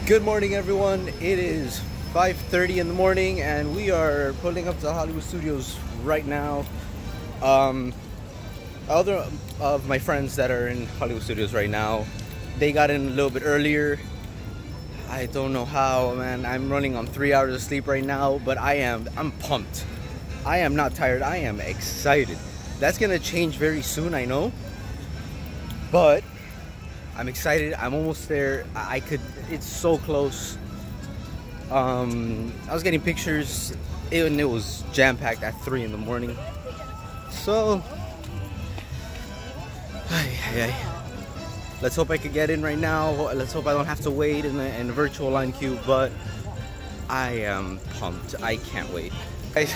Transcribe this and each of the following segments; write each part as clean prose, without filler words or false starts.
Good morning, everyone. It is 5:30 in the morning, and we are pulling up to Hollywood Studios right now. Other of my friends that are in Hollywood Studios right now, they got in a little bit earlier. I don't know how, man. I'm running on 3 hours of sleep right now, but I'm pumped. I am not tired. I am excited. That's gonna change very soon, I know, but I'm excited. I'm almost there. It's so close. I was getting pictures and it was jam-packed at 3 in the morning. So, let's hope I could get in right now. Let's hope I don't have to wait in the virtual line queue, but I am pumped. I can't wait. Guys,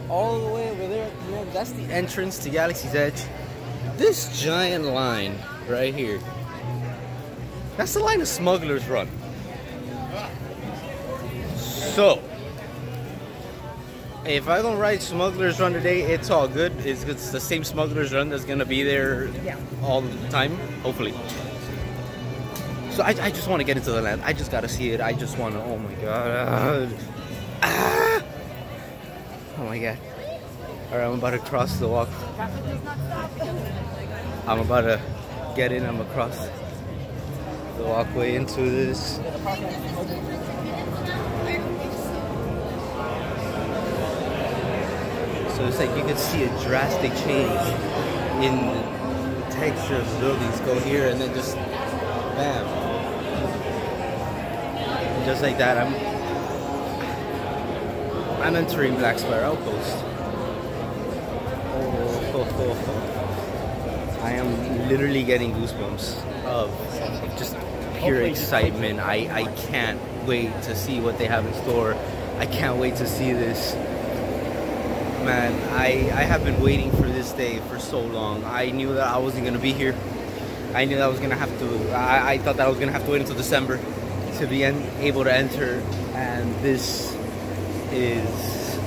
all the way over there, man, that's the entrance to Galaxy's Edge. This giant line right here, that's the line of Smuggler's Run. So, if I don't ride Smuggler's Run today, it's all good. It's the same Smuggler's Run that's gonna be there all the time, hopefully. So I just want to get into the land. I just gotta see it. I just want to. Oh my god. Oh my god. All right, I'm about to cross the walk. I'm about to get in. I'm across the walkway into this. So it's like you can see a drastic change in the texture of the buildings. Go here and then just bam. And just like that, I'm entering Black Spire Outpost. I am literally getting goosebumps of just pure excitement. I can't wait to see what they have in store. I can't wait to see this. Man, I have been waiting for this day for so long. I knew that I wasn't going to be here. I knew that I was going to have to, I thought that I was going to have to wait until December to be able to enter. And this is...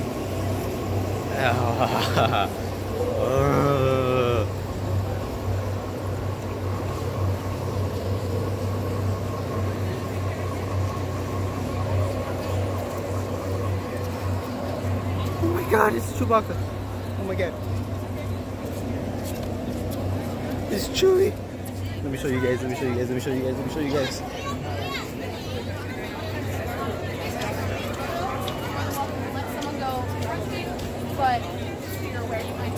Oh my god, it's Chewbacca. Oh my god. It's Chewie. Let me show you guys, let me show you guys, let me show you guys, let me show you guys. Let someone go, but where you might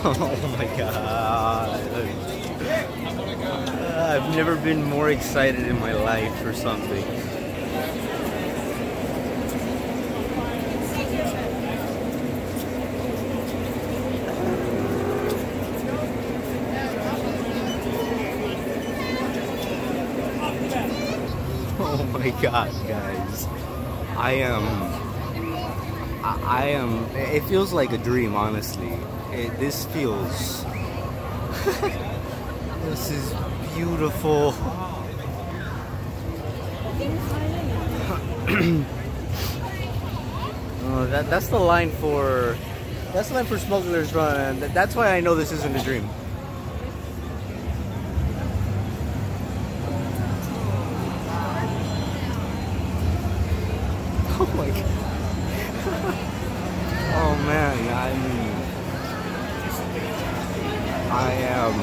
Oh my god. I've never been more excited in my life for something. Oh my god, guys. I am, it feels like a dream, honestly. This feels, this is beautiful. Oh, that's the line for, Smuggler's Run. That's why I know this isn't a dream. Oh my god. Oh man, I am.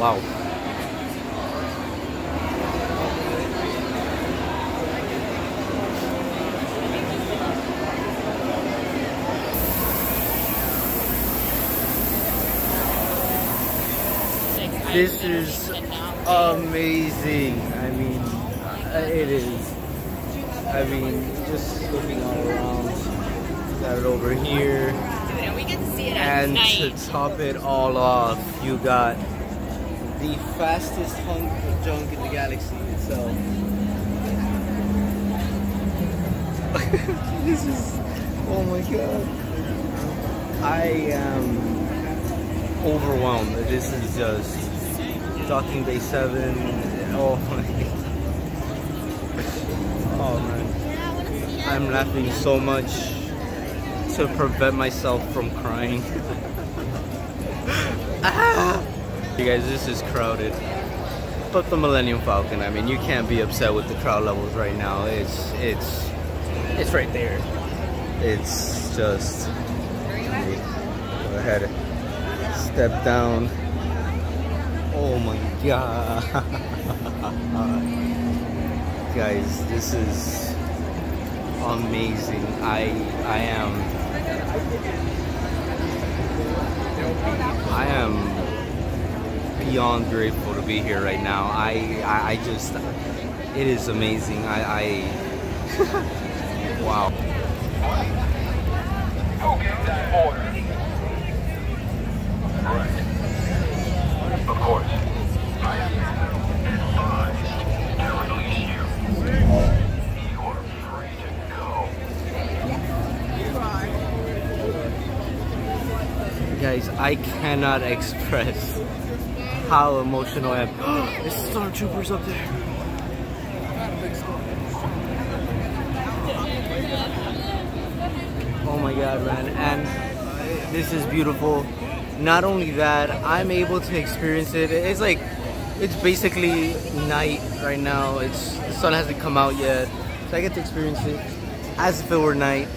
Wow. This is amazing. I mean, it is. I mean, just looking all around. Got it over here. we get to see it at And night. to top it all off, you got the fastest hunk of junk in the galaxy itself. This is, oh my god. I am overwhelmed. This is just Docking Bay 7. Oh my. Oh man. I'm laughing so much to prevent myself from crying. Ah! You guys, this is crowded. But the Millennium Falcon, I mean, you can't be upset with the crowd levels right now. It's right there. It's just, go ahead, step down. Oh my god. Guys, this is amazing. I am beyond grateful to be here right now. I just, it is amazing. Wow. Right. Of course. I am advised to release you. You are free to go. Guys, I cannot express how emotional I am. There's stormtroopers up there. Oh my god, man. And this is beautiful. Not only that, I'm able to experience it. It's like, it's basically night right now. The sun hasn't come out yet. So I get to experience it as if it were night.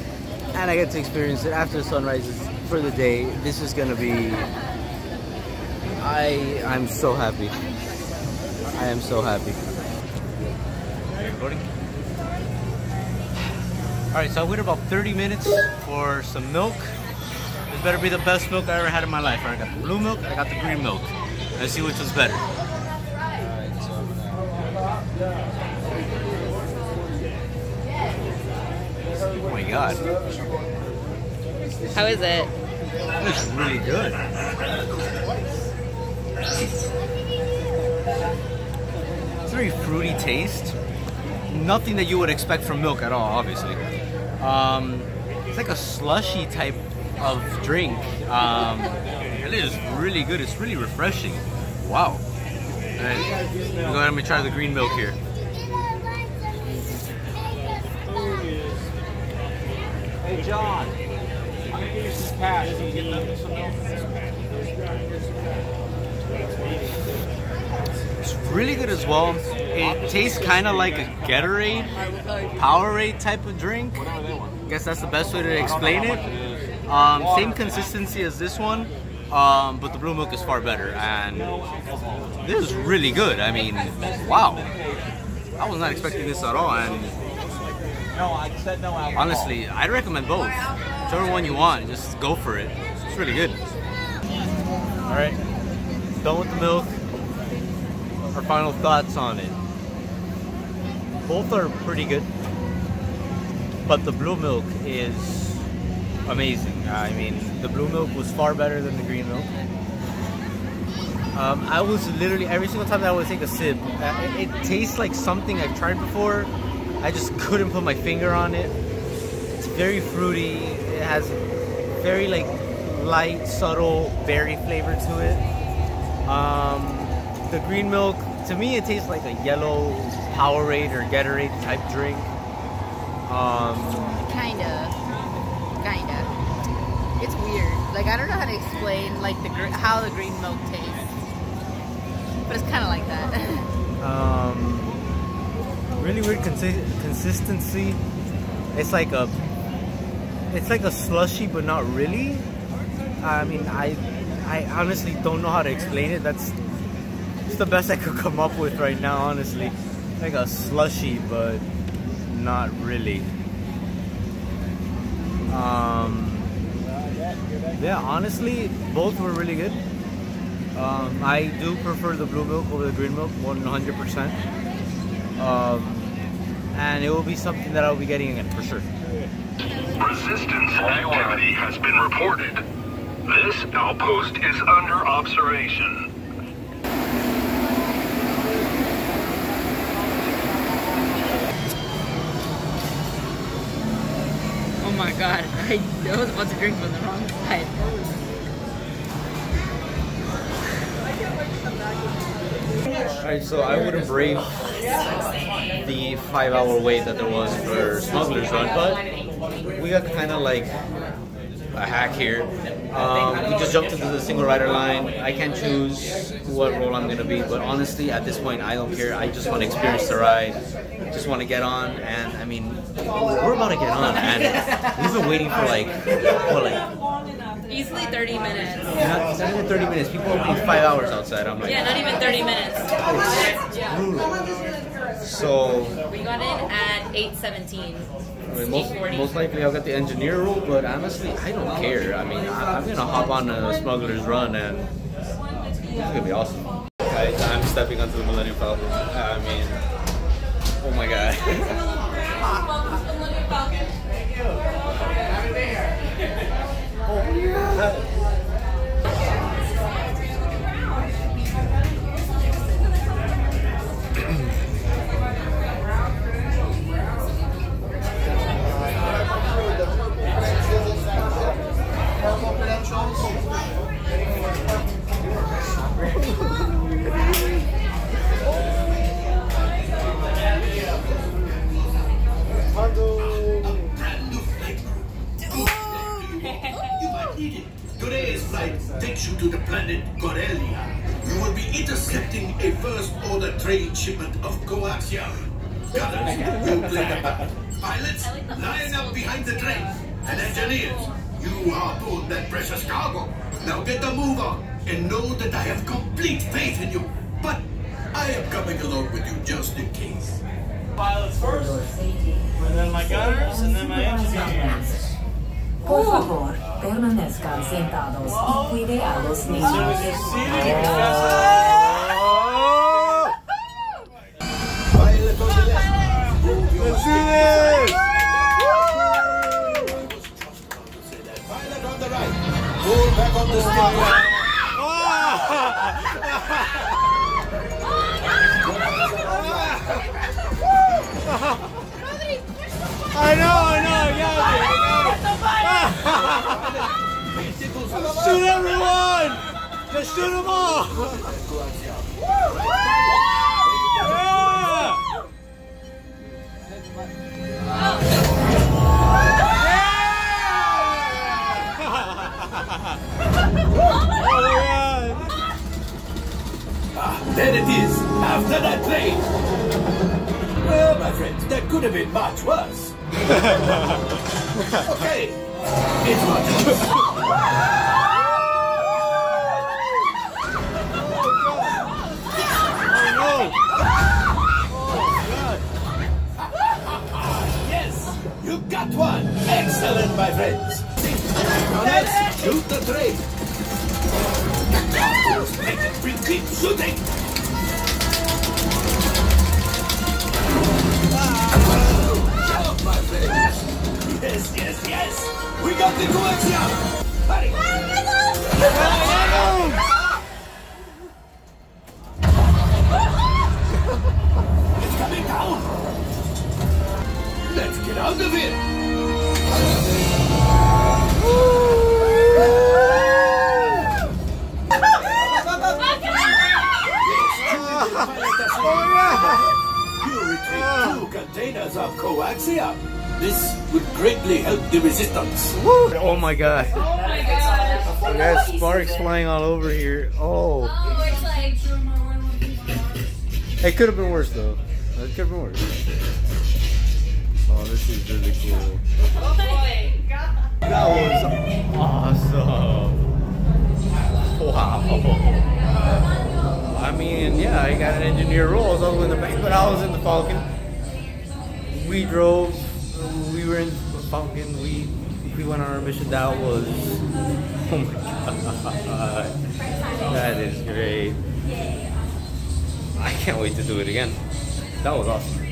And I get to experience it after the sun rises for the day. This is gonna be, I'm so happy. I am so happy. Recording? Alright, so I waited about 30 minutes for some milk. This better be the best milk I ever had in my life. I got the blue milk, I got the green milk. Let's see which was better. Oh my god. How is it? It's really good. It's a very fruity taste. Nothing that you would expect from milk at all, obviously. It's like a slushy type of drink. It is really good. It's really refreshing. Wow. Alright, go ahead and try the green milk here. Hey John, I'm gonna give you some cash. Can you get them some milk? It's really good as well. It tastes kind of like a Gatorade, Powerade type of drink. I guess that's the best way to explain it. Same consistency as this one, but the blue milk is far better. And this is really good. I mean, wow. I was not expecting this at all. And honestly, I'd recommend both. Whichever one you want, just go for it. It's really good. Alright, done with the milk. Our final thoughts on it. Both are pretty good, but the blue milk is amazing. I mean, the blue milk was far better than the green milk. I was literally, every single time that I would take a sip, it tastes like something I've tried before. I just couldn't put my finger on it. It's very fruity. It has very like light, subtle berry flavor to it. The green milk, to me, it tastes like a yellow Powerade or Gatorade type drink. Kinda. It's weird. Like, I don't know how to explain like how the green milk tastes, but it's kind of like that. Really weird consistency. It's like a slushy, but not really. I mean, I honestly don't know how to explain it. It's the best I could come up with right now, honestly. Like a slushy, but not really. Yeah, honestly, both were really good. I do prefer the blue milk over the green milk 100%. And it will be something that I'll be getting again for sure. Resistance activity has been reported. This outpost is under observation. Oh my god, I was about to drink from the wrong side. Alright, so I would have braved the 5-hour wait that there was for Smuggler's Run, but we got kind of like a hack here. We just jumped into the single rider line. I can't choose what role I'm going to be, but honestly, at this point, I don't care. I just want to experience the ride. Just want to get on, and I mean, we're about to get on, and we've been waiting for like, what, like, Easily 30 minutes. not even 30 minutes. People are waiting 5 hours outside. I'm like, Yeah, not even 30 minutes. so We got in at 8:17. I mean, most likely I'll get the engineer role, but honestly, I don't care. I mean, I'm gonna hop on a Smuggler's Run, and it's gonna be awesome. Guys, I'm stepping onto the Millennium Falcon. I mean, oh my god. Today's flight takes you to the planet Corellia. You will be intercepting a first-order trade shipment of coaxium. Gunners will play the back. Pilots, line up behind the train. And engineers, you harpoon that precious cargo. Now get the move on, and know that I have complete faith in you. But I am coming along with you just in case. Pilots first, and then my gunners, and then my engineers. Por favor, permanezcan sentados y cuide a los As soon as niños. you're seated, you can pass Pilot on the left, move your seat. Pilot on the right, pull back on the steering. I know, yeah. Shoot everyone! Just shoot them all! There it is, after that train. Well, my friends, that could have been much worse. Okay, it's much worse. Yes, you got one. Excellent, my friends. Gunners, shoot the train. Keep shooting. Jump, my friends. Yes. We got the coaxium. Hurry. It's coming down. Let's get out of here. You retrieve 2 containers of coaxium. This would greatly help the resistance. Oh my god. There's sparks flying all over here. Oh. It could have been worse though. It could have been worse. Oh, this is really cool. That was awesome. Wow. I mean, yeah, I got an engineer role. I was all in the back, but I was in the Falcon. We drove. We were in the Falcon. We went on our mission. That was, oh my god, that is great. I can't wait to do it again. That was awesome.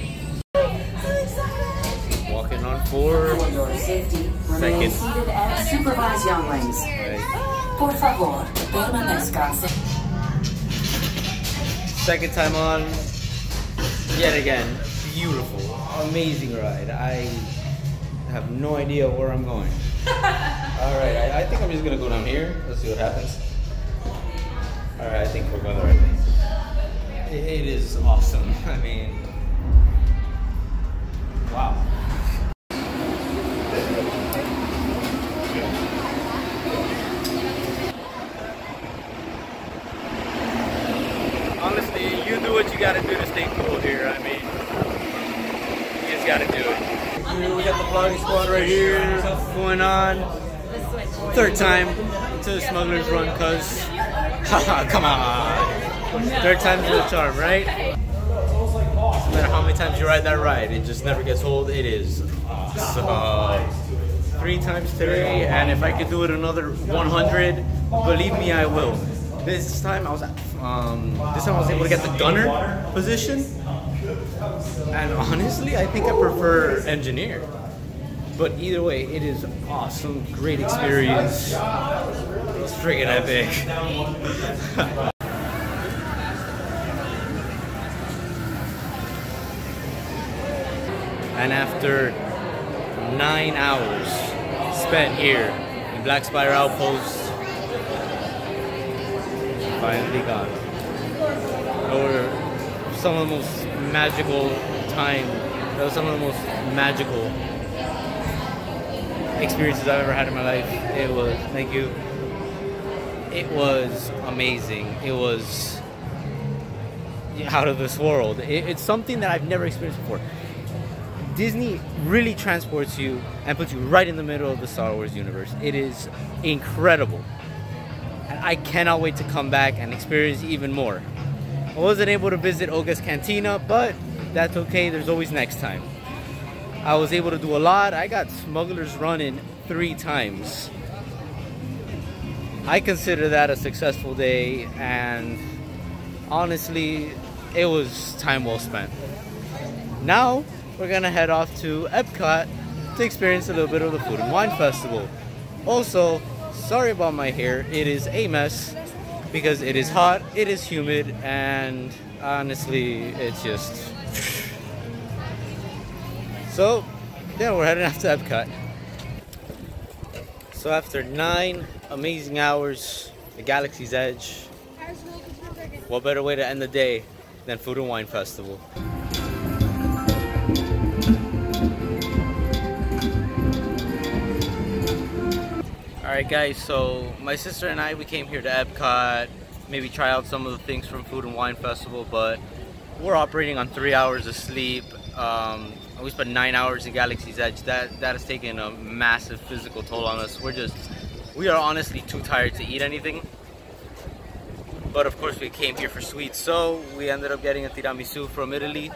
Walking on For 4 your safety, remain seconds. seated and supervise younglings. Right. Por favor, permanezcan sentados. Second time on, yet again, beautiful, amazing ride. I have no idea where I'm going. Alright, I think I'm just gonna go down here. Let's see what happens. Alright, I think we're going the right way. It is awesome. I mean, wow. Honestly, you do what you gotta do to stay cool here. I mean, you just gotta do it. Here we got the vlogging squad right here going on. Third time to the Smuggler's Run, cuz haha, come on. Third time's the charm, right? No matter how many times you ride that ride, it just never gets old. It is awesome. 3 times today, and if I could do it another 100, believe me, I will. This time I was able to get the gunner position, and honestly, I think I prefer engineer. But either way, it is awesome, great experience. It's friggin' epic. And after 9 hours spent here in Black Spire Outpost, finally got it. Or some of the most magical time. That was some of the most magical experiences I've ever had in my life. It was, thank you. It was amazing. It was out of this world. It's something that I've never experienced before. Disney really transports you and puts you right in the middle of the Star Wars universe. It is incredible. And I cannot wait to come back and experience even more. I wasn't able to visit Olga's Cantina, but that's okay. There's always next time. I was able to do a lot. I got Smuggler's Run in 3 times. I consider that a successful day, and honestly, it was time well spent. Now, we're gonna head off to Epcot to experience a little bit of the Food and Wine Festival. Also, sorry about my hair. It is a mess because it is hot, it is humid, and honestly, it's just... So, yeah, we're heading off to Epcot. So after 9 amazing hours, the Galaxy's Edge, what better way to end the day than Food and Wine Festival? Alright guys, so my sister and we came here to Epcot, maybe try out some of the things from Food and Wine Festival, but we're operating on 3 hours of sleep. We spent 9 hours in Galaxy's Edge. That has taken a massive physical toll on us. We are honestly too tired to eat anything. But of course we came here for sweets, so we ended up getting a tiramisu from Italy.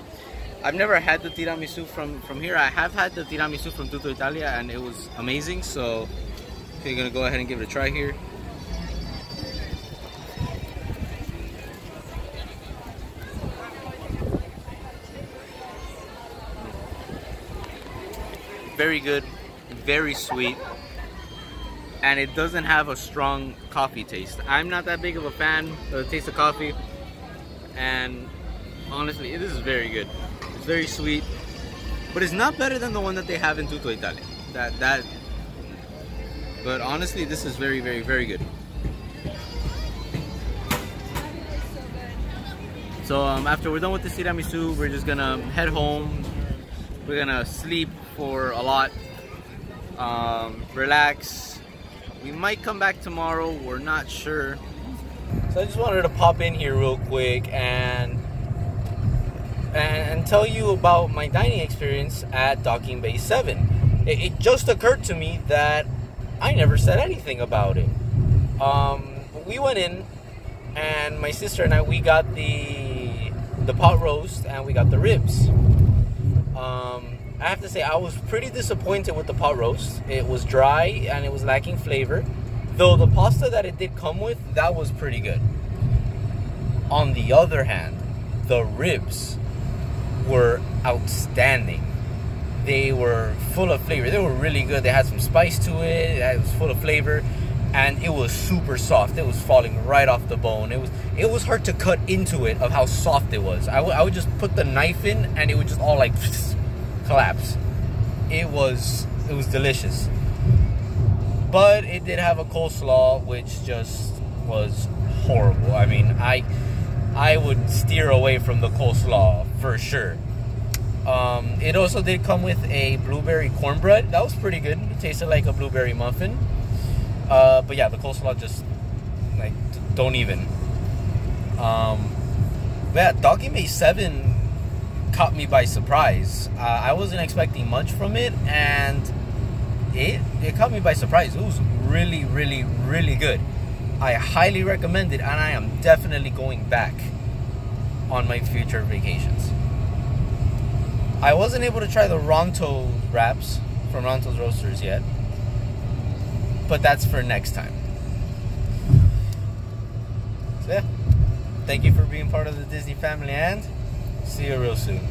I've never had the tiramisu from here. I have had the tiramisu from Tutto Italia and it was amazing, so we're gonna go ahead and give it a try here. Very good, very sweet, and it doesn't have a strong coffee taste. I'm not that big of a fan of the taste of coffee, and honestly, this is very good. It's very sweet, but it's not better than the one that they have in Tutto Italia. But honestly, this is very, very, very good. So after we're done with the tiramisu, we're just gonna head home. We're gonna sleep for a lot, relax. We might come back tomorrow, we're not sure. So I just wanted to pop in here real quick and tell you about my dining experience at Docking Bay 7. It just occurred to me that I never said anything about it. We went in, and my sister and we got the pot roast and we got the ribs. I have to say, I was pretty disappointed with the pot roast. It was dry and it was lacking flavor. Though the pasta that it did come with, that was pretty good. On the other hand, the ribs were outstanding. They were full of flavor. They were really good. They had some spice to it. It was full of flavor. And it was super soft. It was falling right off the bone. It was hard to cut into it of how soft it was. I would just put the knife in and it would just all like collapse. It was delicious. But it did have a coleslaw which just was horrible. I mean, I I would steer away from the coleslaw for sure. It also did come with a blueberry cornbread. That was pretty good. It tasted like a blueberry muffin. But yeah, the coleslaw just, like, don't even. But yeah, Doggy May 7 caught me by surprise. I wasn't expecting much from it, and it caught me by surprise. It was really, really, really good. I highly recommend it, and I am definitely going back on my future vacations. I wasn't able to try the Ronto wraps from Ronto's Roasters yet, but that's for next time. So yeah, thank you for being part of the Disney family, and see you real soon.